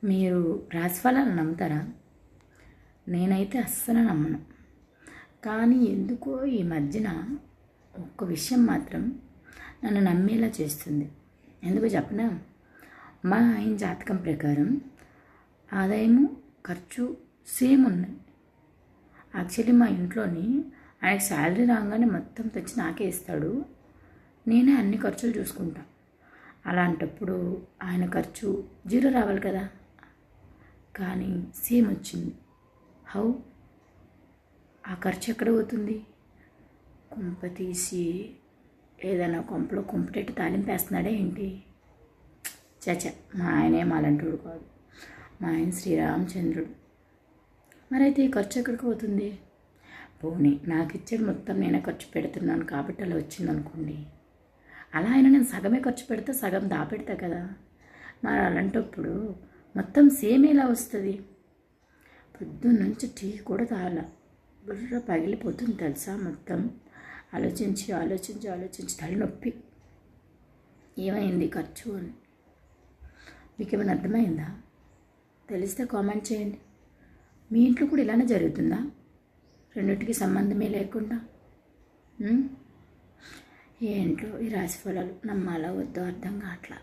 మీరు రాశిఫలాలు నమ్ముతారా? నేనైతే అస్సలు నమ్మను. కానీ ఎందుకో ఈ మధ్యన ఒక్క విషయం మాత్రం నన్ను నమ్మేలా చేస్తుంది. ఎందుకో చెప్పనా? మా ఆయన జాతకం ప్రకారం ఆదాయము ఖర్చు సేమ్ ఉన్నాయి. యాక్చువల్లీ మా ఇంట్లోని ఆయనకు శాలరీ రాగానే మొత్తం తెచ్చి నాకే ఇస్తాడు. నేనే అన్ని ఖర్చులు చూసుకుంటా. అలాంటప్పుడు ఆయన ఖర్చు 0 రావాలి కదా, కానీ సేమ్ వచ్చింది. హౌ? ఆ ఖర్చు ఎక్కడ పోతుంది? కుంప తీసి ఏదైనా కొంపలో కుంపటెట్టు తాలింపేస్తున్నాడే ఏంటి? చచ, మా ఆయనేం అలాంటివాడు కాదు. మా ఆయన శ్రీరామచంద్రుడు. మరైతే ఈ ఖర్చు ఎక్కడికి పోతుంది? పోనీ నాకు ఇచ్చేది మొత్తం నేనే ఖర్చు పెడుతున్నాను కాబట్టి అలా వచ్చిందనుకోండి. అలా అయినా నేను సగమే ఖర్చు పెడితే సగం దాపెడతా కదా. మరి అలాంటప్పుడు మొత్తం సేమ్ ఎలా వస్తుంది? పొద్దున్న నుంచి టీ కూడా తాగాల, బుర్ర పగిలిపోతుంది తెలుసా. మొత్తం ఆలోచించి ఆలోచించి ఆలోచించి తలనొప్పి. ఏమైంది ఖర్చు అని మీకు ఏమైనా అర్థమైందా? తెలిస్తే కామెంట్ చేయండి. మీ ఇంట్లో కూడా ఇలానే జరుగుతుందా? రెండింటికి సంబంధమే లేకుండా? ఏంటో ఈ రాశి ఫలాలు నమ్మాలా వద్దో అర్థం కావట్లా.